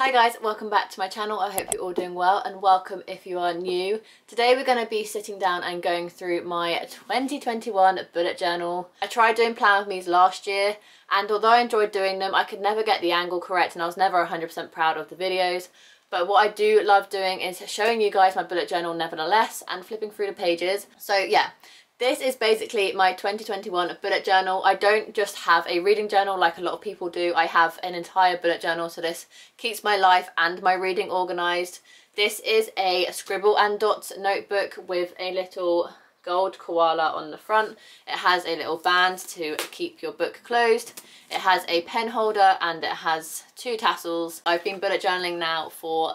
Hi guys, welcome back to my channel. I hope you're all doing well and welcome if you are new. Today we're going to be sitting down and going through my 2021 bullet journal. I tried doing plan with me's last year and although I enjoyed doing them, I could never get the angle correct and I was never 100% proud of the videos. But what I do love doing is showing you guys my bullet journal nevertheless and flipping through the pages. So yeah. This is basically my 2021 bullet journal. I don't just have a reading journal like a lot of people do. I have an entire bullet journal, so this keeps my life and my reading organised. This is a scribble and dots notebook with a little gold koala on the front. It has a little band to keep your book closed. It has a pen holder and it has 2 tassels. I've been bullet journaling now for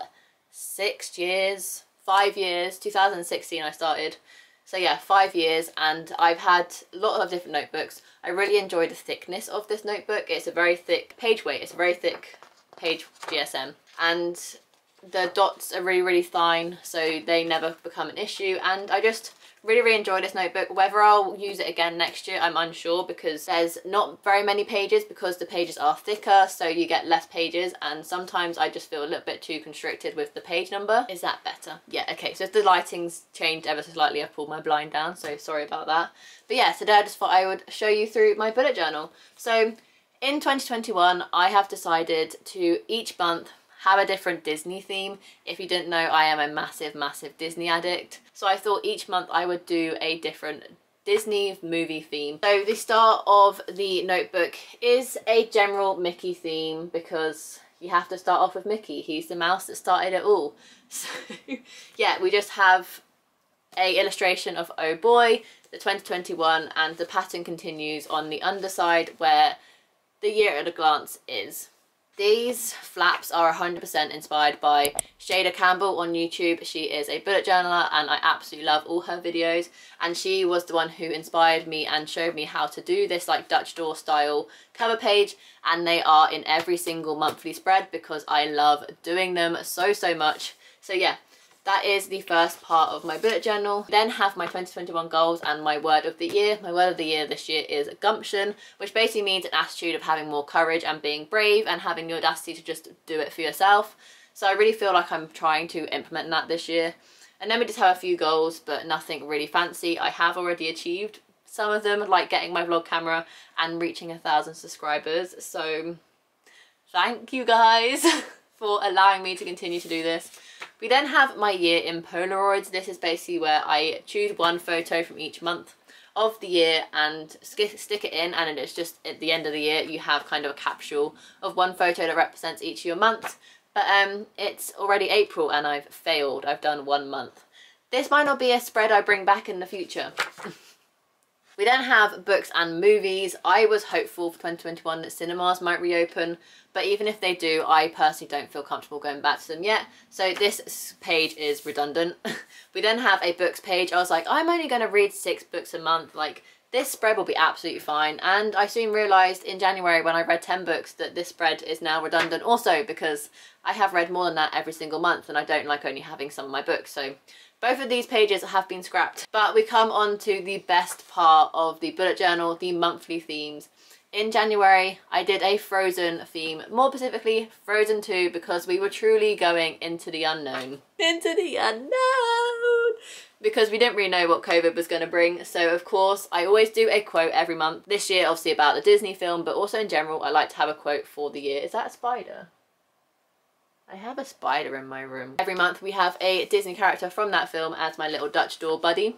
5 years, 2016 I started. So yeah, 5 years and I've had a lot of different notebooks. I really enjoy the thickness of this notebook. It's a very thick page weight. It's a very thick page GSM. And the dots are really fine, so they never become an issue. And I just really enjoy this notebook. Whether I'll use it again next year, I'm unsure because there's not very many pages because the pages are thicker, so you get less pages and sometimes I just feel a little bit too constricted with the page number. Is that better? Yeah, okay, so if the lighting's changed ever so slightly, I've pulled my blind down, so sorry about that. But yeah, today I just thought I would show you through my bullet journal. So in 2021, I have decided to each month have a different Disney theme. If you didn't know, I am a massive Disney addict. So I thought each month I would do a different Disney movie theme. So the start of the notebook is a general Mickey theme because you have to start off with Mickey. He's the mouse that started it all. So yeah, we just have a illustration of Oh Boy, the 2021, and the pattern continues on the underside where the year at a glance is. These flaps are 100% inspired by Shada Campbell on YouTube. She is a bullet journaler and I absolutely love all her videos, and she was the one who inspired me and showed me how to do this like Dutch door style cover page, and they are in every single monthly spread because I love doing them so much. So yeah, that is the first part of my bullet journal. Then have my 2021 goals and my word of the year. My word of the year this year is gumption, which basically means an attitude of having more courage and being brave and having the audacity to just do it for yourself. So I really feel like I'm trying to implement that this year. And then we just have a few goals, but nothing really fancy. I have already achieved some of them, like getting my vlog camera and reaching 1,000 subscribers. So thank you guys for allowing me to continue to do this. We then have my year in Polaroids. This is basically where I choose one photo from each month of the year and stick it in, and it's just at the end of the year you have kind of a capsule of one photo that represents each of your months. But it's already April and I've failed. I've done 1 month. This might not be a spread I bring back in the future. We then have books and movies. I was hopeful for 2021 that cinemas might reopen, but even if they do, I personally don't feel comfortable going back to them yet. So this page is redundant. We then have a books page. I was like, I'm only going to read 6 books a month. Like, this spread will be absolutely fine. And I soon realised in January when I read 10 books that this spread is now redundant also because I have read more than that every single month and I don't like only having some of my books. So both of these pages have been scrapped. But we come on to the best part of the bullet journal, the monthly themes. In January, I did a Frozen theme, more specifically Frozen 2, because we were truly going into the unknown. Into the unknown! Because we didn't really know what COVID was going to bring. So of course, I always do a quote every month. This year, obviously about the Disney film, but also in general, I like to have a quote for the year. Is that a spider? I have a spider in my room. Every month we have a Disney character from that film as my little Dutch door buddy.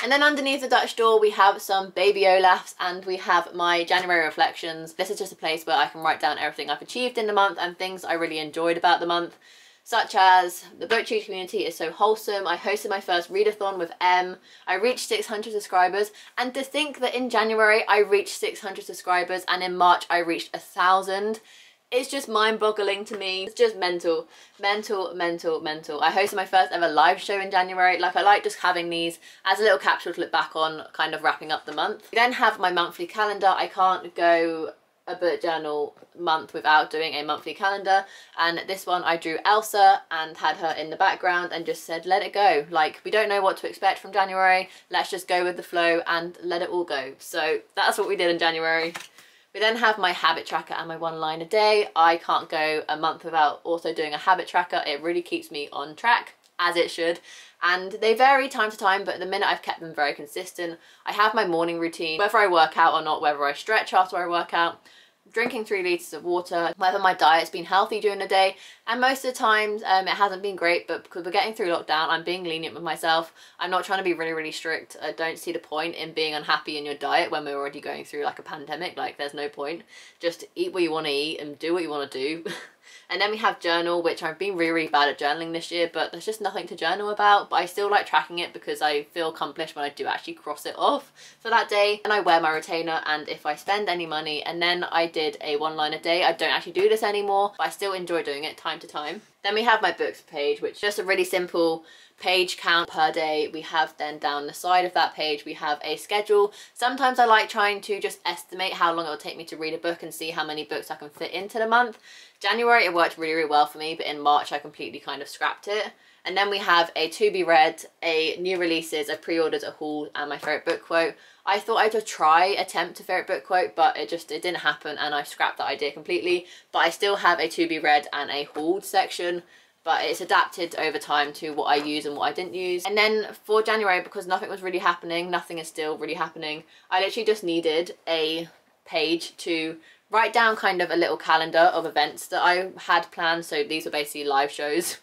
And then underneath the Dutch door we have some baby Olafs and we have my January reflections. This is just a place where I can write down everything I've achieved in the month and things I really enjoyed about the month. Such as the BookTube community is so wholesome. I hosted my first readathon with M. I reached 600 subscribers, and to think that in January I reached 600 subscribers and in March I reached 1,000. It's just mind-boggling to me. It's just mental. I hosted my first ever live show in January. Like, I like just having these as a little capsule to look back on, kind of wrapping up the month. We then have my monthly calendar. I can't go a bullet journal month without doing a monthly calendar, and this one I drew Elsa and had her in the background and just said let it go. Like, we don't know what to expect from January, let's just go with the flow and let it all go. So that's what we did in January. We then have my habit tracker and my 1 line a day. I can't go a month without also doing a habit tracker. It really keeps me on track, as it should. And they vary time to time, but at the minute I've kept them very consistent. I have my morning routine, whether I work out or not, whether I stretch after I work out, drinking 3 litres of water, whether my diet's been healthy during the day, and most of the times it hasn't been great, but because we're getting through lockdown, I'm being lenient with myself. I'm not trying to be really strict. I don't see the point in being unhappy in your diet when we're already going through like a pandemic. Like, there's no point. Just eat what you want to eat and do what you want to do. And then we have journal, which I've been really bad at journaling this year, but there's just nothing to journal about. But I still like tracking it because I feel accomplished when I do actually cross it off for that day. And I wear my retainer, and if I spend any money, and then I did a 1 line a day. I don't actually do this anymore, but I still enjoy doing it time to time. Then we have my books page, which is just a really simple page count per day. We have then down the side of that page we have a schedule. Sometimes I like trying to just estimate how long it will take me to read a book and see how many books I can fit into the month. January it worked really well for me, but in March I completely kind of scrapped it. And then we have a to be read, a new releases, a pre-orders, a haul, and my favourite book quote. I thought I'd just attempt a favourite book quote, but it didn't happen, and I scrapped that idea completely. But I still have a to be read and a hauled section, but it's adapted over time to what I use and what I didn't use. And then for January, because nothing was really happening, nothing is still really happening, I literally just needed a page to write down kind of a little calendar of events that I had planned. So these were basically live shows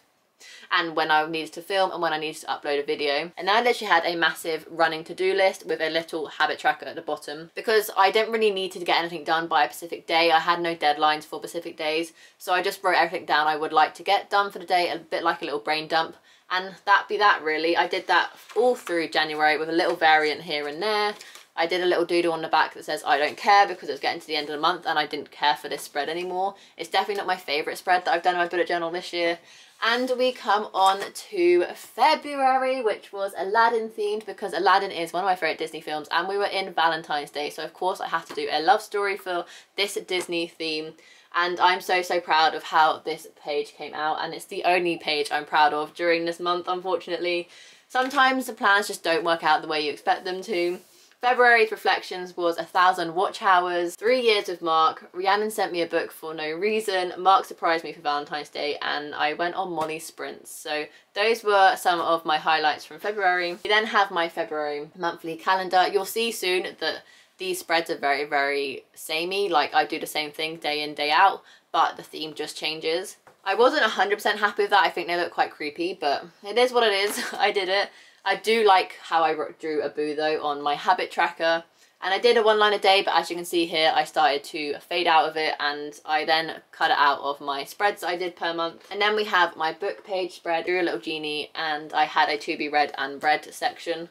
and when I needed to film and when I needed to upload a video. And I literally had a massive running to-do list with a little habit tracker at the bottom, because I didn't really need to get anything done by a specific day. I had no deadlines for specific days, so I just wrote everything down I would like to get done for the day, a bit like a little brain dump, and that'd be that really. I did that all through January with a little variant here and there. I did a little doodle on the back that says I don't care, because it was getting to the end of the month and I didn't care for this spread anymore. It's definitely not my favourite spread that I've done in my bullet journal this year. And we come on to February, which was Aladdin themed, because Aladdin is one of my favourite Disney films and we were in Valentine's Day, so of course I have to do a love story for this Disney theme. And I'm so proud of how this page came out, and it's the only page I'm proud of during this month, unfortunately. Sometimes the plans just don't work out the way you expect them to. February's reflections was 1,000 watch hours, 3 years with Mark, Rhiannon sent me a book for no reason, Mark surprised me for Valentine's Day, and I went on Molly sprints. So those were some of my highlights from February. We then have my February monthly calendar. You'll see soon that these spreads are very samey, like I do the same thing day in, day out, but the theme just changes. I wasn't 100% happy with that. I think they look quite creepy, but it is what it is. I did it. I do like how I drew a boo though on my habit tracker, and I did a 1 line a day, but as you can see here I started to fade out of it and I then cut it out of my spreads that I did per month. And then we have my book page spread, drew a little genie, and I had a to be read and read section.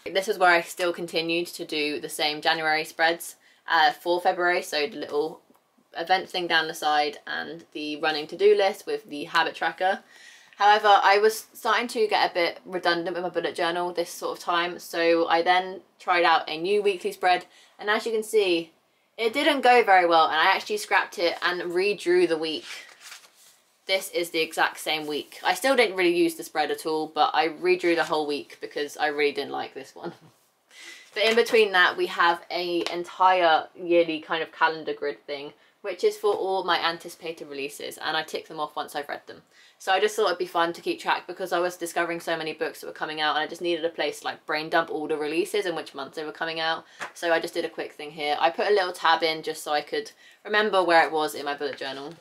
This is where I still continued to do the same January spreads for February, so the little event thing down the side and the running to-do list with the habit tracker. However, I was starting to get a bit redundant with my bullet journal this sort of time, so I then tried out a new weekly spread, and as you can see, it didn't go very well, and I actually scrapped it and redrew the week. This is the exact same week. I still didn't really use the spread at all, but I redrew the whole week because I really didn't like this one. But in between that, we have an entire yearly kind of calendar grid thing, which is for all my anticipated releases, and I tick them off once I've read them. So I just thought it'd be fun to keep track, because I was discovering so many books that were coming out and I just needed a place to like brain dump all the releases and which months they were coming out. So I just did a quick thing here. I put a little tab in just so I could remember where it was in my bullet journal.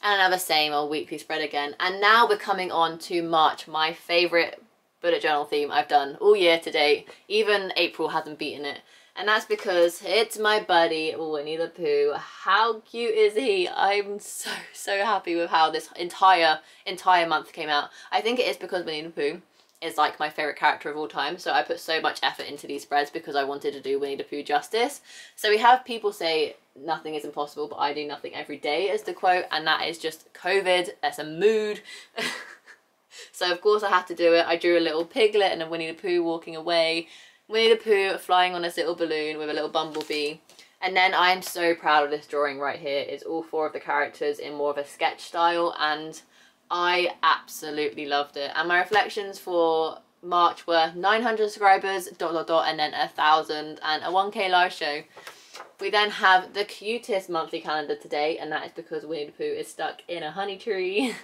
And another same old weekly spread again. And now we're coming on to March, my favourite bullet journal theme I've done all year to date. Even April hasn't beaten it. And that's because it's my buddy, Winnie the Pooh. How cute is he? I'm so happy with how this entire month came out. I think it is because Winnie the Pooh is like my favourite character of all time. So I put so much effort into these spreads because I wanted to do Winnie the Pooh justice. So we have people say nothing is impossible, but I do nothing every day as the quote. And that is just COVID. That's a mood. So of course I had to do it. I drew a little piglet and a Winnie the Pooh walking away. Winnie the Pooh flying on this little balloon with a little bumblebee. And then I am so proud of this drawing right here. It's all 4 of the characters in more of a sketch style, and I absolutely loved it. And my reflections for March were 900 subscribers, ... and then 1,000 and a 1K live show. We then have the cutest monthly calendar today, and that is because Winnie the Pooh is stuck in a honey tree.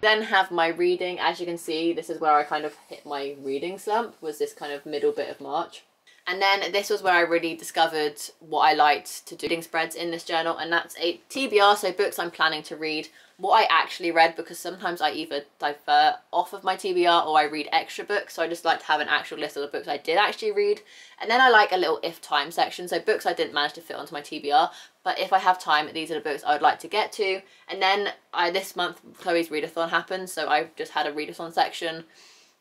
Then have my reading. As you can see, this is where I kind of hit my reading slump, was this kind of middle bit of March. And then this was where I really discovered what I liked to do reading spreads in this journal, and that's a TBR, so books I'm planning to read, what I actually read, because sometimes I either divert off of my TBR or I read extra books, so I just like to have an actual list of the books I did actually read. And then I like a little if time section, so books I didn't manage to fit onto my TBR, but if I have time, these are the books I would like to get to. And then this month Chloe's readathon happened, so I just had a readathon section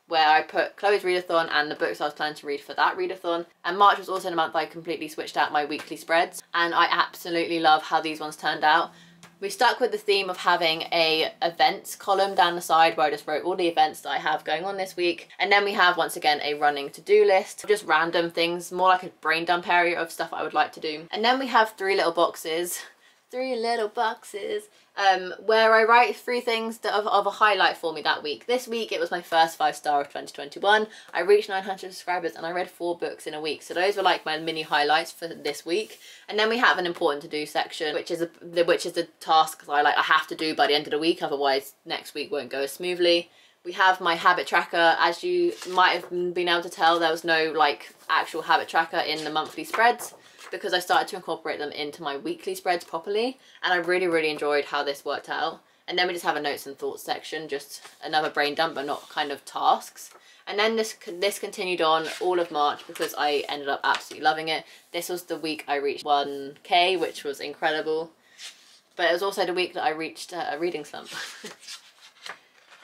where I put Chloe's readathon and the books I was planning to read for that readathon. And March was also the month I completely switched out my weekly spreads, and I absolutely love how these ones turned out. We stuck with the theme of having a events column down the side where I just wrote all the events that I have going on this week. And then we have, once again, a running to-do list, just random things, more like a brain dump area of stuff I would like to do. And then we have three little boxes, where I write 3 things that of a highlight for me that week. This week it was my first 5-star of 2021. I reached 900 subscribers and I read 4 books in a week. So those were like my mini highlights for this week. And then we have an important to do section, which is the tasks I have to do by the end of the week, otherwise next week won't go as smoothly. We have my habit tracker. As you might have been able to tell, there was no like actual habit tracker in the monthly spreads, because I started to incorporate them into my weekly spreads properly, and I really enjoyed how this worked out. And then we just have a notes and thoughts section, just another brain dump but not kind of tasks. And then this continued on all of March because I ended up absolutely loving it. This was the week I reached 1K, which was incredible, but it was also the week that I reached a reading slump.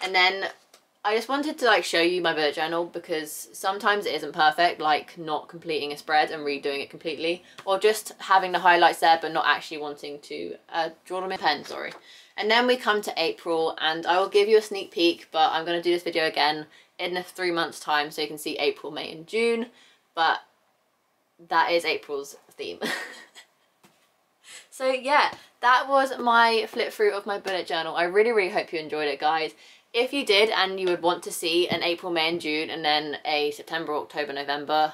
And then I just wanted to like show you my bullet journal, because sometimes it isn't perfect, like not completing a spread and redoing it completely, or just having the highlights there but not actually wanting to draw them in pen, sorry. And then we come to April, and I will give you a sneak peek, but I'm going to do this video again in 3 months time so you can see April, May and June, but that is April's theme. So yeah, that was my flip through of my bullet journal. I really hope you enjoyed it, guys. If you did and you would want to see an April, May and June, and then a September, October, November,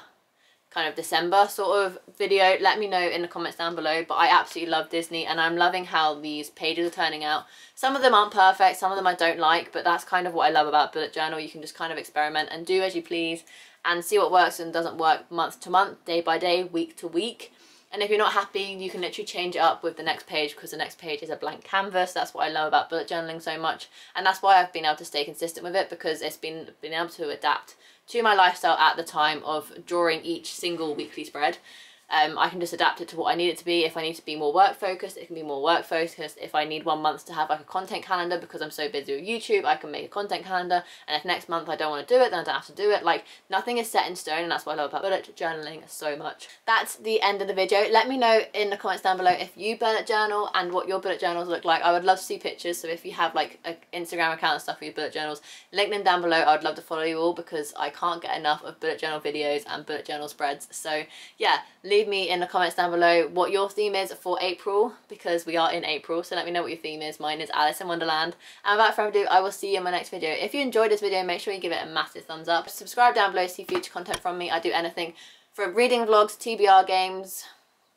kind of December sort of video, let me know in the comments down below. But I absolutely love Disney, and I'm loving how these pages are turning out. Some of them aren't perfect, some of them I don't like, but that's kind of what I love about bullet journal. You can just kind of experiment and do as you please and see what works and doesn't work month to month, day by day, week to week. And if you're not happy, you can literally change it up with the next page, because the next page is a blank canvas. That's what I love about bullet journaling so much. And that's why I've been able to stay consistent with it, because it's been able to adapt to my lifestyle at the time of drawing each single weekly spread. I can just adapt it to what I need it to be. If I need to be more work focused, it can be more work focused. If I need 1 month to have like a content calendar because I'm so busy with YouTube, I can make a content calendar. And if next month I don't want to do it, then I don't have to do it. Like, nothing is set in stone, and that's what I love about bullet journaling so much. That's the end of the video. Let me know in the comments down below if you bullet journal and what your bullet journals look like. I would love to see pictures, so if you have like an Instagram account and stuff for your bullet journals, link them down below. I would love to follow you all, because I can't get enough of bullet journal videos and bullet journal spreads. So yeah, leave me in the comments down below what your theme is for April, because we are in April, so let me know what your theme is. Mine is Alice in Wonderland. And without further ado, I will see you in my next video. If you enjoyed this video, make sure you give it a massive thumbs up. Subscribe down below to see future content from me. I do anything from reading vlogs, TBR games,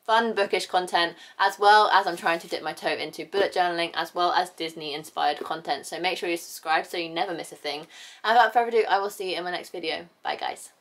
fun bookish content, as well as I'm trying to dip my toe into bullet journaling, as well as Disney inspired content. So make sure you subscribe so you never miss a thing. And without further ado, I will see you in my next video. Bye guys.